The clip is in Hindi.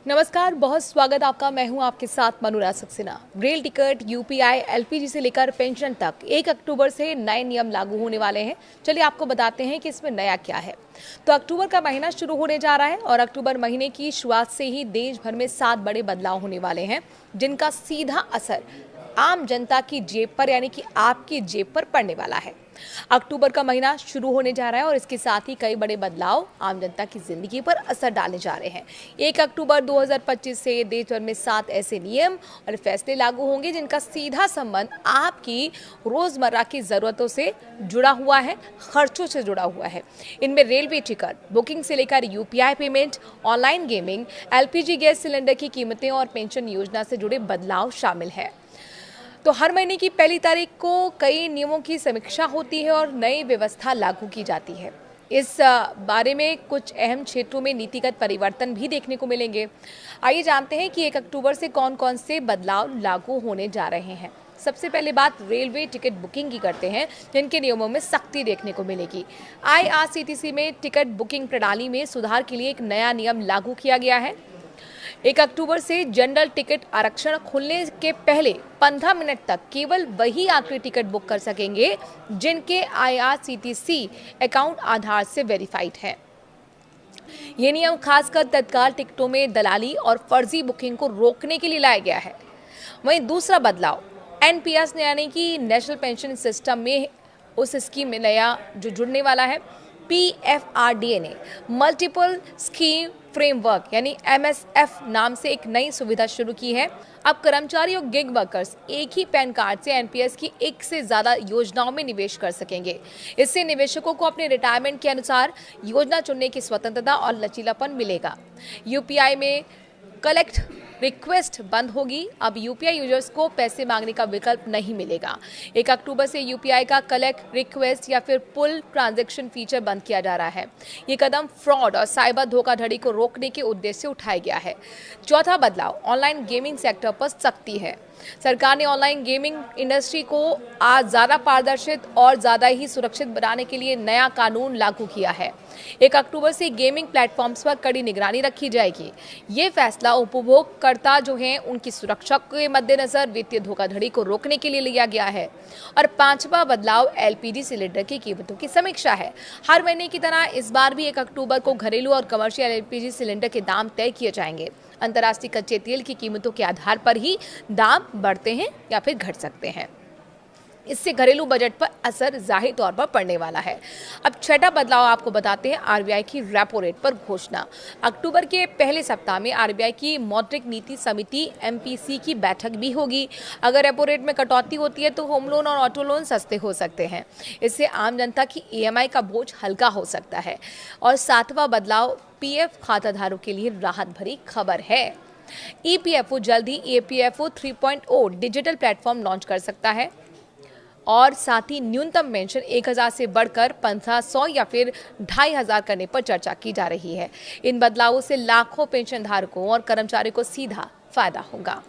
नमस्कार, बहुत स्वागत आपका। मैं हूं आपके साथ Manuraj Saxena. Rail ticket, UPI, LPG से लेकर पेंशन तक 1 अक्टूबर से नए नियम लागू होने वाले हैं। चलिए आपको बताते हैं कि इसमें नया क्या है। तो अक्टूबर का महीना शुरू होने जा रहा है और अक्टूबर महीने की शुरुआत से ही देश भर में 7 बड़े बदलाव होने वाले हैं, जिनका सीधा असर आम जनता की जेब पर यानी कि आपकी जेब पर पड़ने वाला है। अक्टूबर का महीना शुरू होने जा रहा है और इसके साथ ही कई बड़े बदलाव आम जनता की जिंदगी पर असर डालने जा रहे हैं। 1 अक्टूबर 2025 से देश भर में 7 ऐसे नियम और फैसले लागू होंगे जिनका सीधा संबंध आपकी रोजमर्रा की जरूरतों से जुड़ा हुआ है, खर्चों से जुड़ा हुआ है। इनमें रेलवे टिकट बुकिंग से लेकर UPI payment, online gaming, LPG gas cylinder की कीमतें और पेंशन योजना से जुड़े बदलाव शामिल है। तो हर महीने की पहली तारीख को कई नियमों की समीक्षा होती है और नई व्यवस्था लागू की जाती है। इस बारे में कुछ अहम क्षेत्रों में नीतिगत परिवर्तन भी देखने को मिलेंगे। आइए जानते हैं कि 1 अक्टूबर से कौन कौन से बदलाव लागू होने जा रहे हैं। सबसे पहले बात रेलवे टिकट बुकिंग की करते हैं, जिनके नियमों में सख्ती देखने को मिलेगी। आईआरसीटीसी में टिकट बुकिंग प्रणाली में सुधार के लिए एक नया नियम लागू किया गया है। 1 अक्टूबर से जनरल टिकट आरक्षण खुलने के पहले 15 मिनट तक केवल वही यात्री टिकट बुक कर सकेंगे जिनके आईआरसीटीसी अकाउंट आधार से वेरीफाइड है। ये नियम खासकर तत्काल टिकटों में दलाली और फर्जी बुकिंग को रोकने के लिए लाया गया है। वहीं दूसरा बदलाव एनपीएस यानी कि नेशनल पेंशन सिस्टम में उस स्कीम में नया जो जुड़ने वाला है। पीएफआरडीए ने मल्टीपल स्कीम फ्रेमवर्क यानी एमएसएफ नाम से एक नई सुविधा शुरू की है। अब कर्मचारी और गिग वर्कर्स एक ही पैन कार्ड से एनपीएस की एक से ज्यादा योजनाओं में निवेश कर सकेंगे। इससे निवेशकों को अपने रिटायरमेंट के अनुसार योजना चुनने की स्वतंत्रता और लचीलापन मिलेगा। यूपीआई में कलेक्ट रिक्वेस्ट बंद होगी। अब यूपीआई यूजर्स को पैसे मांगने का विकल्प नहीं मिलेगा। 1 अक्टूबर से यूपीआई का कलेक्ट रिक्वेस्ट या फिर पुल ट्रांजैक्शन फीचर बंद किया जा रहा है। ये कदम फ्रॉड और साइबर धोखाधड़ी को रोकने के उद्देश्य से उठाया गया है। चौथा बदलाव ऑनलाइन गेमिंग सेक्टर पर सख्ती है। सरकार ने ऑनलाइन गेमिंग इंडस्ट्री को आज ज्यादा पारदर्शी और ज्यादा ही सुरक्षित बनाने के लिए नया कानून लागू किया है। 1 अक्टूबर से गेमिंग प्लेटफॉर्म्स पर कड़ी निगरानी रखी जाएगी। ये फैसला उपभोक्ता जो हैं उनकी सुरक्षा के मद्देनजर वित्तीय धोखाधड़ी को रोकने के लिए लिया गया है। और पांचवा बदलाव एलपीजी सिलेंडर की कीमतों की समीक्षा है। हर महीने की तरह इस बार भी 1 अक्टूबर को घरेलू और कमर्शियल एलपीजी सिलेंडर के दाम तय किए जाएंगे। अंतर्राष्ट्रीय कच्चे तेल की कीमतों के आधार पर ही दाम बढ़ते हैं या फिर घट सकते हैं। इससे घरेलू बजट पर असर जाहिर तौर पर पड़ने वाला है। अब छठा बदलाव आपको बताते हैं आरबीआई की रेपो रेट पर घोषणा। अक्टूबर के पहले सप्ताह में आरबीआई की मौद्रिक नीति समिति एमपीसी की बैठक भी होगी। अगर रेपो रेट में कटौती होती है तो होम लोन और ऑटो लोन सस्ते हो सकते हैं। इससे आम जनता की ईएमआई का बोझ हल्का हो सकता है। और सातवां बदलाव पीएफ खाताधारकों के लिए राहत भरी खबर है। ईपीएफओ जल्द ही ईपीएफओ 3.0 डिजिटल प्लेटफॉर्म लॉन्च कर सकता है और साथ ही न्यूनतम पेंशन 1000 से बढ़कर 1500 या फिर 2500 करने पर चर्चा की जा रही है। इन बदलावों से लाखों पेंशन धारकों और कर्मचारियों को सीधा फायदा होगा।